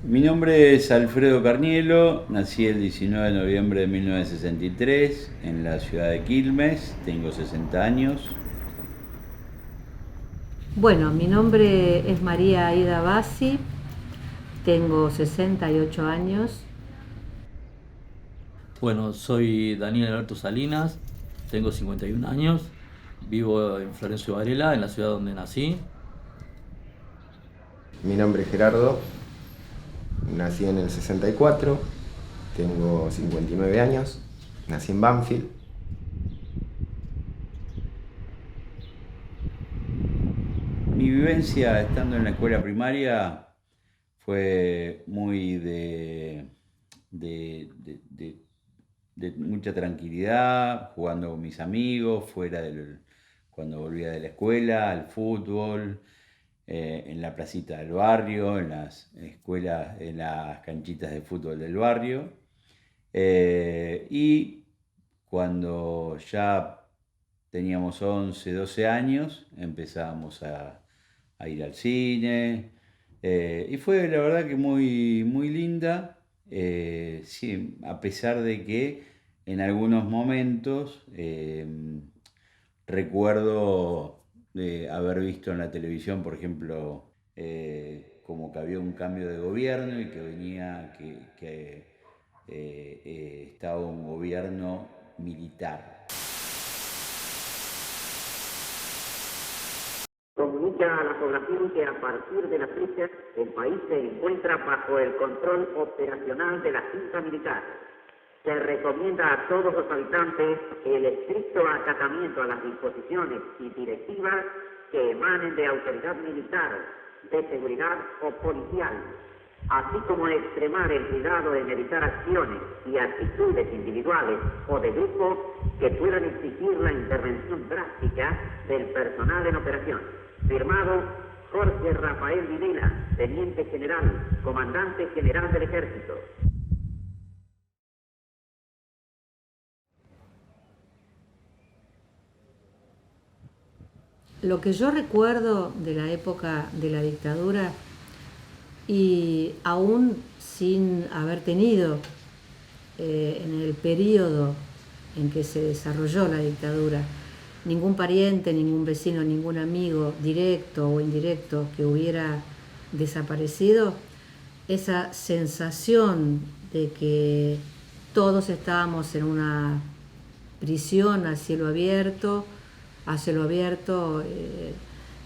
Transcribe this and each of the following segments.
Mi nombre es Alfredo Carnielo, nací el 19 de noviembre de 1963 en la ciudad de Quilmes, tengo 60 años. Bueno, mi nombre es María Aida Bassi, tengo 68 años. Bueno, soy Daniel Alberto Salinas, tengo 51 años, vivo en Florencio Varela, en la ciudad donde nací. Mi nombre es Gerardo, nací en el 64, tengo 59 años, nací en Banfield. Mi vivencia estando en la escuela primaria fue muy de- de mucha tranquilidad, jugando con mis amigos, cuando volvía de la escuela, al fútbol, en la placita del barrio, en las escuelas, en las canchitas de fútbol del barrio. Y cuando ya teníamos 11 12 años, empezábamos a ir al cine. Y fue la verdad que muy, muy linda, sí, a pesar de que en algunos momentos recuerdo haber visto en la televisión, por ejemplo, como que había un cambio de gobierno y que estaba un gobierno militar. Comunica a la población que a partir de la fecha el país se encuentra bajo el control operacional de la Junta Militar. Se recomienda a todos los habitantes el estricto acatamiento a las disposiciones y directivas que emanen de autoridad militar, de seguridad o policial, así como extremar el cuidado en evitar acciones y actitudes individuales o de grupo que puedan exigir la intervención drástica del personal en operación. Firmado Jorge Rafael Videla, Teniente General, Comandante General del Ejército. Lo que yo recuerdo de la época de la dictadura, y aún sin haber tenido en el periodo en que se desarrolló la dictadura ningún pariente, ningún vecino, ningún amigo directo o indirecto que hubiera desaparecido, esa sensación de que todos estábamos en una prisión a cielo abierto,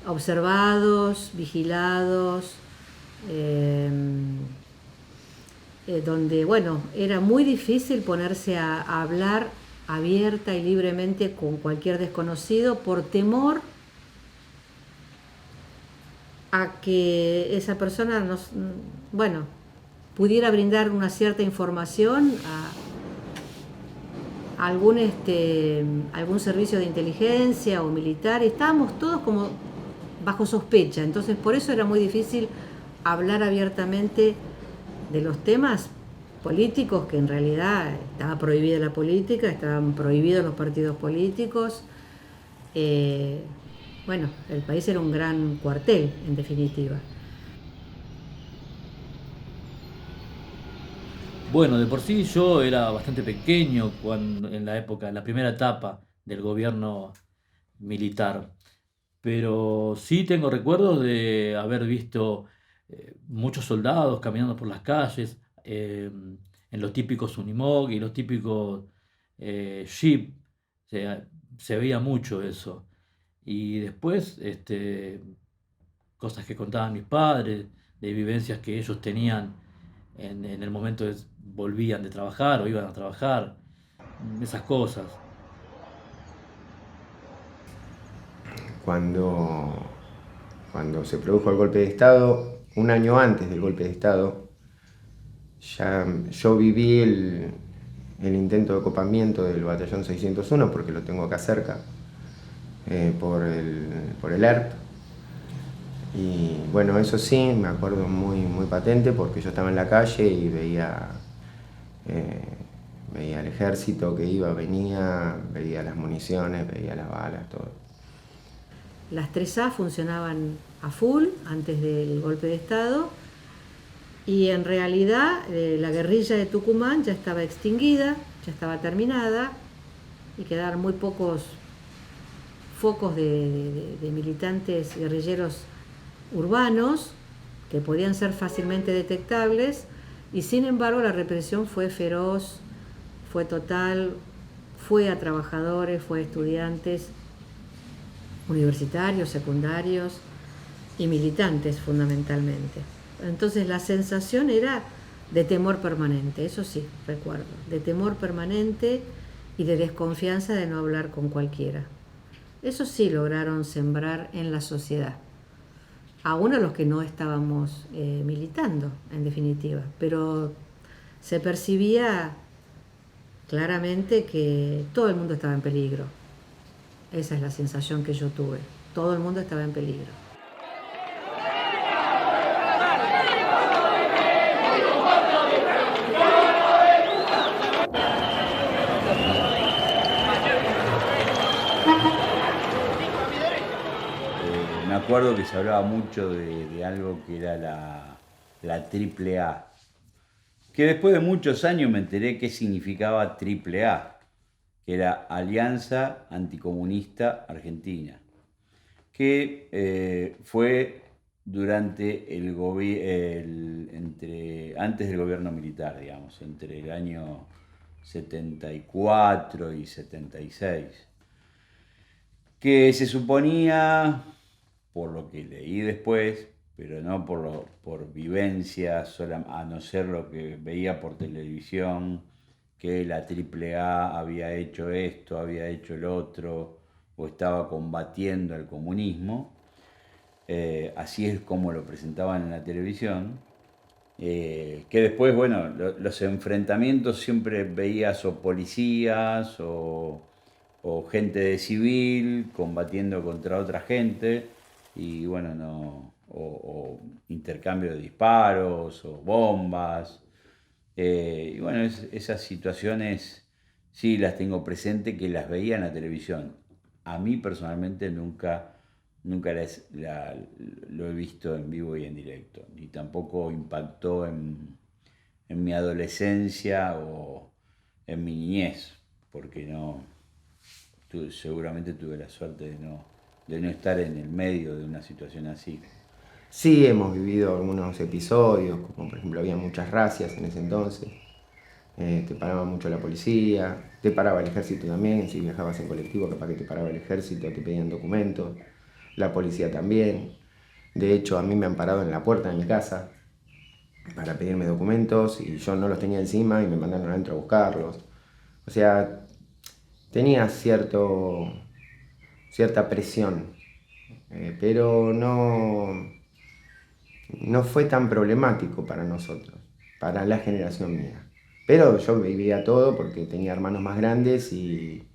observados, vigilados, eh, donde, bueno, era muy difícil ponerse a hablar abierta y libremente con cualquier desconocido por temor a que esa persona bueno, pudiera brindar una cierta información a algún servicio de inteligencia o militar. Estábamos todos como bajo sospecha, entonces por eso era muy difícil hablar abiertamente de los temas políticos, que en realidad estaba prohibida la política, estaban prohibidos los partidos políticos. Eh, bueno, el país era un gran cuartel, en definitiva. Bueno, de por sí yo era bastante pequeño cuando, en la época, en la primera etapa del gobierno militar, pero sí tengo recuerdos de haber visto muchos soldados caminando por las calles, en los típicos Unimog y los típicos Jeep, o sea, se veía mucho eso. Y después, cosas que contaban mis padres, de vivencias que ellos tenían en el momento de volvían de trabajar o iban a trabajar, esas cosas. Cuando, cuando se produjo el golpe de Estado, un año antes del golpe de Estado, ya yo viví el intento de copamiento del batallón 601 porque lo tengo acá cerca, por el ERP. Y bueno, eso sí, me acuerdo muy, muy patente porque yo estaba en la calle y eh, veía el ejército que iba, venía, veía las municiones, veía las balas, todo. Las 3A funcionaban a full antes del golpe de Estado Y en realidad la guerrilla de Tucumán ya estaba extinguida, ya estaba terminada, y quedaron muy pocos focos de militantes guerrilleros urbanos que podían ser fácilmente detectables, y sin embargo la represión fue feroz, fue total, fue a trabajadores, fue a estudiantes universitarios, secundarios y militantes fundamentalmente. Entonces la sensación era de temor permanente, eso sí, recuerdo, de temor permanente y de desconfianza de no hablar con cualquiera. Eso sí lograron sembrar en la sociedad, aún a los que no estábamos militando, en definitiva, pero se percibía claramente que todo el mundo estaba en peligro. Esa es la sensación que yo tuve, todo el mundo estaba en peligro. Me acuerdo que se hablaba mucho de algo que era la triple A, que después de muchos años me enteré qué significaba triple A, que era Alianza Anticomunista Argentina, que fue durante antes del gobierno militar, digamos, entre el año 74 y 76, que se suponía, por lo que leí después, pero no por vivencia, a no ser lo que veía por televisión, que la AAA había hecho esto, había hecho el otro, o estaba combatiendo el comunismo. Así es como lo presentaban en la televisión. Que después, bueno, los enfrentamientos siempre veías o policías o gente de civil combatiendo contra otra gente, y bueno, o intercambio de disparos o bombas. Y bueno, esas situaciones sí las tengo presente, que las veía en la televisión. A mí personalmente nunca lo he visto en vivo y en directo, ni tampoco impactó en mi adolescencia o en mi niñez, porque seguramente tuve la suerte de no estar en el medio de una situación así. Sí, hemos vivido algunos episodios, como por ejemplo había muchas racias en ese entonces, te paraba mucho la policía, te paraba el ejército también, si viajabas en colectivo capaz que te paraba el ejército, te pedían documentos, la policía también. De hecho, a mí me han parado en la puerta de mi casa para pedirme documentos y yo no los tenía encima y me mandaron adentro a buscarlos. O sea, tenía cierta presión, pero no fue tan problemático para nosotros, para la generación mía. Pero yo vivía todo porque tenía hermanos más grandes y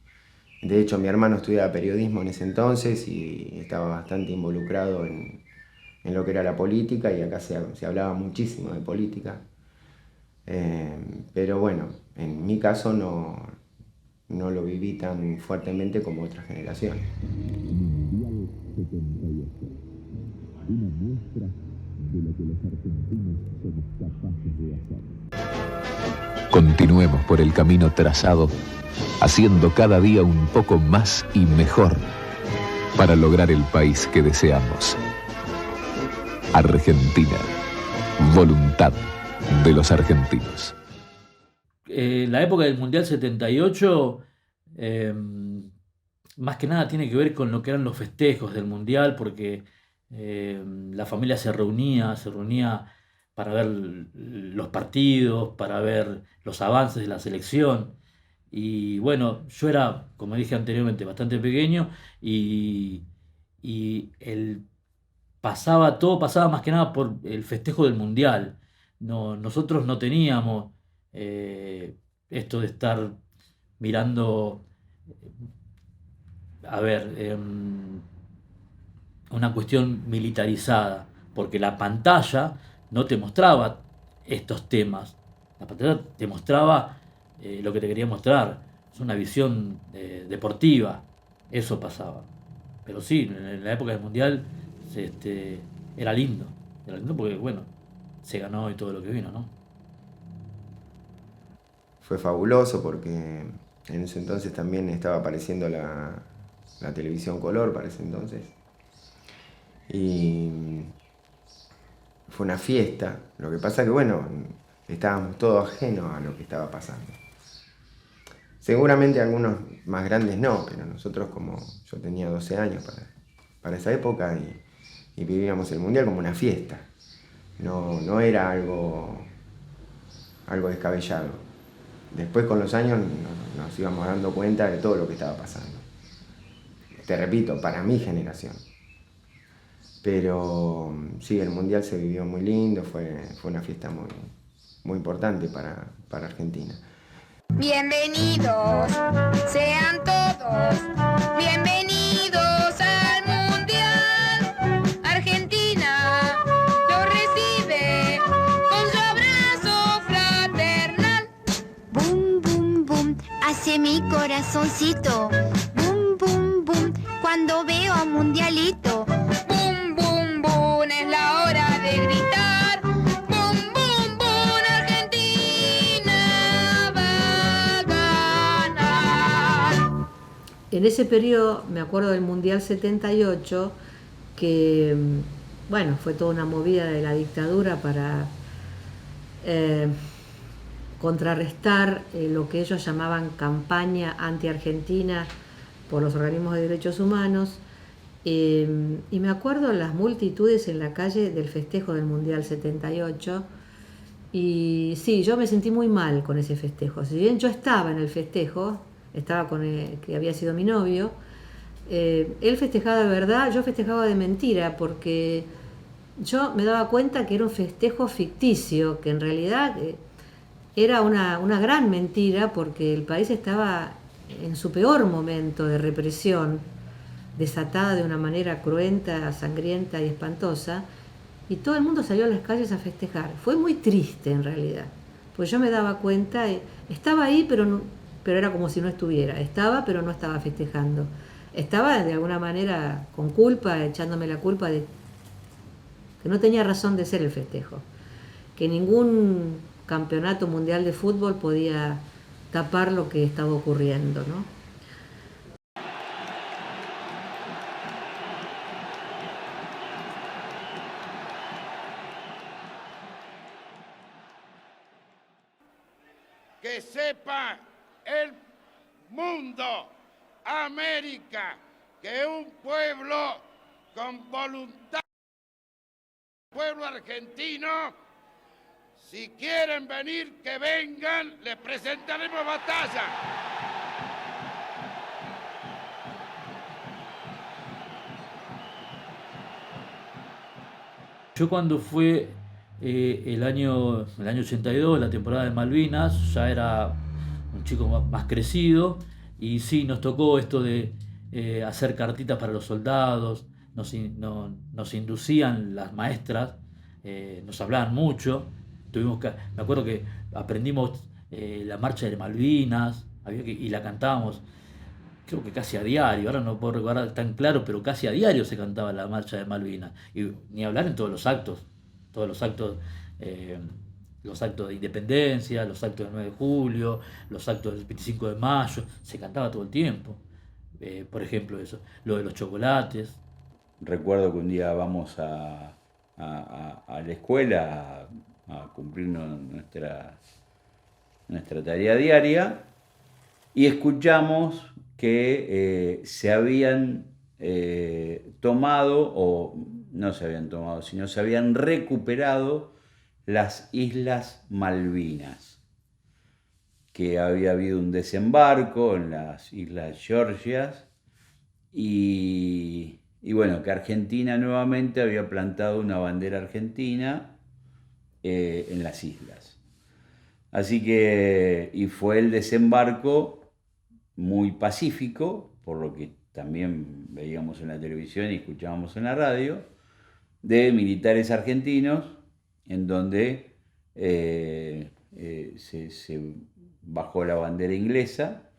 de hecho mi hermano estudiaba periodismo en ese entonces y estaba bastante involucrado en lo que era la política, y acá se hablaba muchísimo de política. Pero bueno, en mi caso no lo viví tan fuertemente como otras generaciones. Mundial 78. Una muestra de lo que los argentinos somos capaces de hacer. Continuemos por el camino trazado, haciendo cada día un poco más y mejor para lograr el país que deseamos. Argentina. Voluntad de los argentinos. La época del Mundial 78, más que nada tiene que ver con lo que eran los festejos del Mundial, porque la familia se reunía para ver los partidos, para ver los avances de la selección. Y bueno, yo era, como dije anteriormente, bastante pequeño y todo pasaba más que nada por el festejo del Mundial. Nosotros no teníamos esto de estar mirando, a ver, una cuestión militarizada, porque la pantalla no te mostraba estos temas. La pantalla te mostraba lo que te quería mostrar. Es una visión deportiva. Eso pasaba. Pero sí, en la época del Mundial era lindo. Era lindo porque, bueno, se ganó y todo lo que vino, ¿no? Fue fabuloso porque en ese entonces también estaba apareciendo la televisión color para ese entonces. Y fue una fiesta. Lo que pasa que, bueno, estábamos todos ajenos a lo que estaba pasando. Seguramente algunos más grandes no, pero nosotros, como yo tenía 12 años para esa época y vivíamos el Mundial como una fiesta. No era algo descabellado. Después, con los años, nos íbamos dando cuenta de todo lo que estaba pasando. Te repito, para mi generación. Pero sí, el Mundial se vivió muy lindo, fue una fiesta muy, muy importante para Argentina. Bienvenidos sean todos, bienvenidos al Mundial. Argentina lo recibe con su abrazo fraternal. Boom, boom, boom, hace mi corazoncito. Boom, boom, boom, cuando veo a Mundialito. Boom, boom, boom, es la hora de gritar. Boom, boom, boom, Argentina va a ganar. En ese periodo, me acuerdo del Mundial 78, que, bueno, fue toda una movida de la dictadura para contrarrestar lo que ellos llamaban campaña anti-argentina por los organismos de derechos humanos. Y me acuerdo las multitudes en la calle del festejo del Mundial 78. Y sí, yo me sentí muy mal con ese festejo. Si bien yo estaba en el festejo, estaba con el que había sido mi novio, él festejaba de verdad, yo festejaba de mentira, porque yo me daba cuenta que era un festejo ficticio, que en realidad era una gran mentira, porque el país estaba en su peor momento de represión, desatada de una manera cruenta, sangrienta y espantosa, y todo el mundo salió a las calles a festejar. Fue muy triste en realidad, pues yo me daba cuenta, estaba ahí, pero era como si no estuviera. Estaba, pero no estaba festejando. Estaba de alguna manera con culpa, echándome la culpa de que no tenía razón de ser el festejo, que ningún campeonato mundial de fútbol podía tapar lo que estaba ocurriendo, ¿no? Que sepa el mundo, América, que un pueblo con voluntad, pueblo argentino, si quieren venir, que vengan, les presentaremos batalla. Yo cuando fue el año 82, la temporada de Malvinas, ya era un chico más crecido, y sí, nos tocó esto de hacer cartitas para los soldados, nos inducían las maestras, nos hablaban mucho, me acuerdo que aprendimos la marcha de Malvinas, y la cantábamos, creo que casi a diario, ahora no puedo recordar tan claro, pero casi a diario se cantaba la marcha de Malvinas, y ni hablar en todos los actos, los actos de independencia, los actos del 9 de julio, los actos del 25 de mayo, se cantaba todo el tiempo. Por ejemplo, eso, lo de los chocolates. Recuerdo que un día vamos a la escuela a cumplir nuestra tarea diaria y escuchamos que se habían tomado, o no se habían tomado, sino se habían recuperado las Islas Malvinas, que había habido un desembarco en las Islas Georgias y bueno, que Argentina nuevamente había plantado una bandera argentina en las islas. Así que, y fue el desembarco muy pacífico, por lo que también veíamos en la televisión y escuchábamos en la radio, de militares argentinos, en donde se bajó la bandera inglesa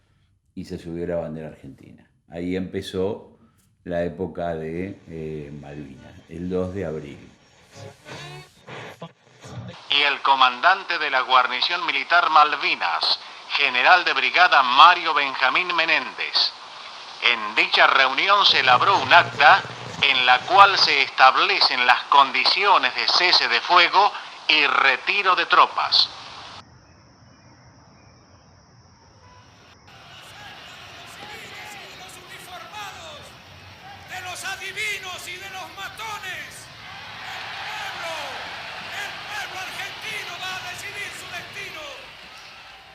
y se subió la bandera argentina. Ahí empezó la época de Malvinas, el 2 de abril. y el comandante de la guarnición militar Malvinas, general de brigada Mario Benjamín Menéndez. En dicha reunión se elaboró un acta en la cual se establecen las condiciones de cese de fuego y retiro de tropas. De los adivinos y de los matones, el pueblo argentino va a decidir su destino.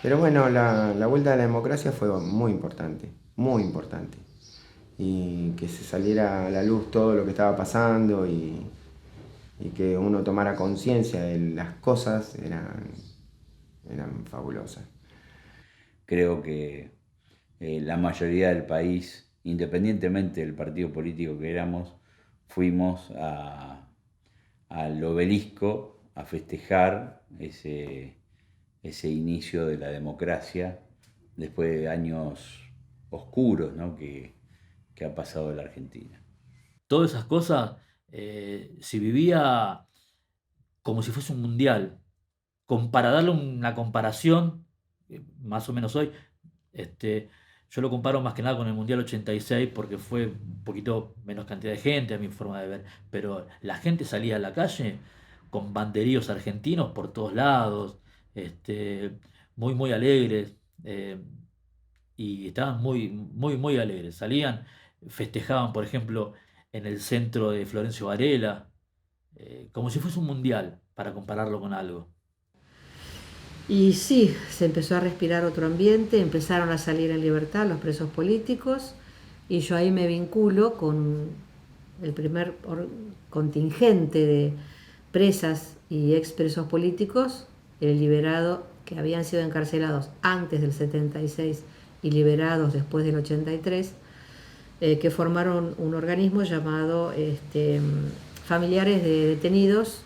Pero bueno, la vuelta a la democracia fue muy importante, muy importante. Y que se saliera a la luz todo lo que estaba pasando y que uno tomara conciencia de las cosas eran fabulosas. Creo que la mayoría del país, independientemente del partido político que éramos, fuimos al obelisco a festejar ese inicio de la democracia después de años oscuros, ¿no? que ha pasado en la Argentina. Todas esas cosas se vivía como si fuese un mundial. Para darle una comparación, más o menos hoy, yo lo comparo más que nada con el Mundial 86 porque fue un poquito menos cantidad de gente, a mi forma de ver, pero la gente salía a la calle con banderíos argentinos por todos lados, muy, muy alegres, y estaban muy, muy, muy alegres. Salían, festejaban, por ejemplo, en el centro de Florencio Varela, como si fuese un mundial, para compararlo con algo. Y sí, se empezó a respirar otro ambiente, empezaron a salir en libertad los presos políticos y yo ahí me vinculo con el primer contingente de presas y expresos políticos, liberado, que habían sido encarcelados antes del 76 y liberados después del 83, que formaron un organismo llamado Familiares de Detenidos,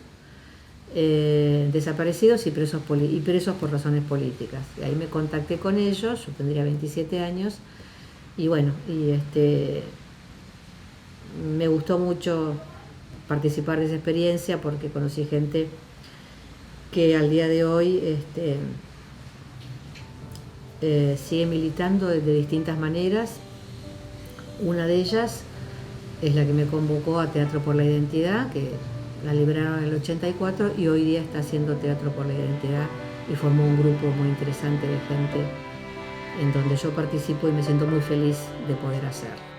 Desaparecidos y presos por razones políticas. Y ahí me contacté con ellos, yo tendría 27 años, y bueno, me gustó mucho participar de esa experiencia porque conocí gente que al día de hoy sigue militando de distintas maneras. Una de ellas es la que me convocó a Teatro por la Identidad, que la liberaron en el 84 y hoy día está haciendo Teatro por la Identidad y formó un grupo muy interesante de gente en donde yo participo y me siento muy feliz de poder hacerlo.